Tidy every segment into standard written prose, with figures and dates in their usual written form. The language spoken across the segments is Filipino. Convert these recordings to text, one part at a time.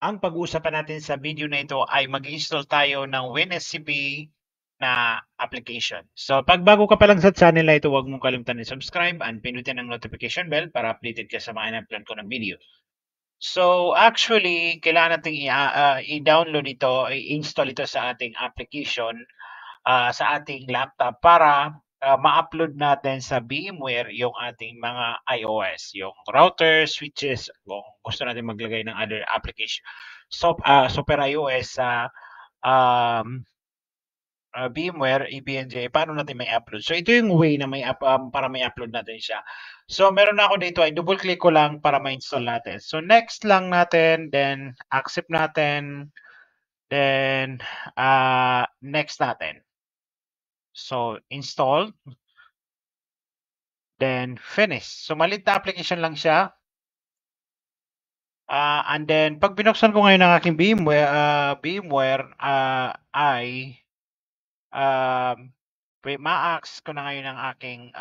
Ang pag-uusapan natin sa video na ito ay mag-install tayo ng WinSCP na application. So, pag bago ka pa lang sa channel na ito, huwag mong kalimutan i-subscribe and pinutin ang notification bell para updated ka sa mga in-upload ko ng video. So, actually, kailangan natin i-download ito, i-install ito sa ating application sa ating laptop para ma-upload natin sa VMware yung ating mga iOS, yung router, switches, kung gusto natin maglagay ng other application. So, Super iOS sa VMware, EBNJ, paano natin may upload? So, ito yung way na para may upload natin siya. So, meron na ako dito, ay double click ko lang para ma-install natin. So, next lang natin, then accept natin, then next natin. So, install, then finish. So, maliit na application lang siya. And then, pag binuksan ko ngayon ang aking VMware ay ma-access ko na ngayon ang aking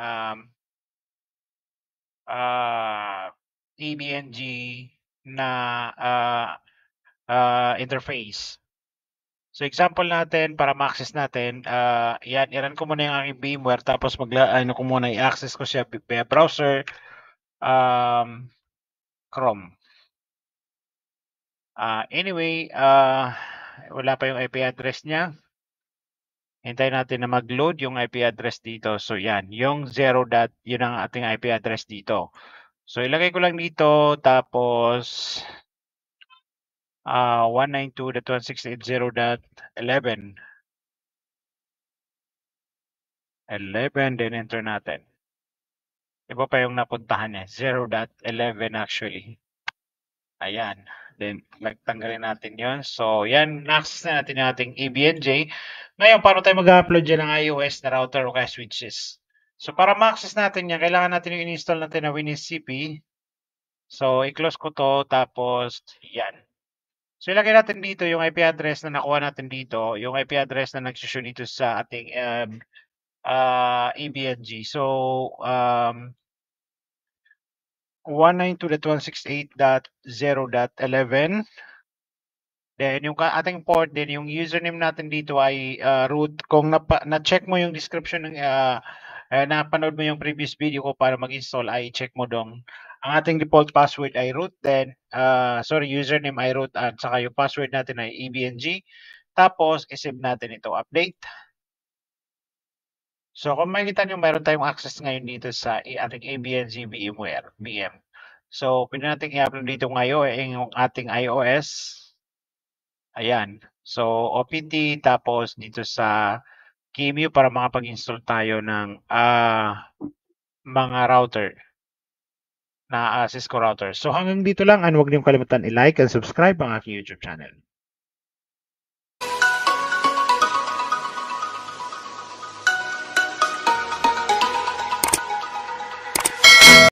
EBNG na interface. So, example natin, para ma-access natin, yan, i-run ko muna yung aking VMware, tapos ano ko muna, i-access ko siya via browser, Chrome. Anyway, wala pa yung IP address niya. Hintayin natin na mag-load yung IP address dito. So, yan, yung 0. Yun ang ating IP address dito. So, ilagay ko lang dito, tapos 192.168.0.11. 11, then enter natin. Iba pa yung napuntahan niya. 0.11 actually. Ayan. Then, tanggalin natin yon. So, yan. Na-access na natin yung ating EBNJ. Ngayon, paano tayo mag-upload dyan ng iOS na router o kaya switches? So, para ma-access natin yan, kailangan natin yung in-install natin na WinSCP. So, i-close ko to. Tapos, yan. So, ilagay natin dito yung IP address na nakuha natin dito. Yung IP address na nagsushow dito sa ating EBNG. So, 192.168.0.11. Then, yung ating port din, yung username natin dito ay root. Kung na-check mo yung description ng napanood mo yung previous video ko para mag-install, ay check mo dong. Ang ating default password ay root, then, username ay root, at saka yung password natin ay EBNG. Tapos, isave natin ito, update. So, kung makikita nyo, mayroon tayong access ngayon dito sa ating EBNG VMware, VM. So, pwede natin i-upload dito ngayon yung ating iOS. Ayan. So, OPT, tapos dito sa QEMU para makapag-install tayo ng mga router na Cisco router. So, hanggang dito lang, and huwag niyong kalimutan i-like and subscribe ang aking YouTube channel.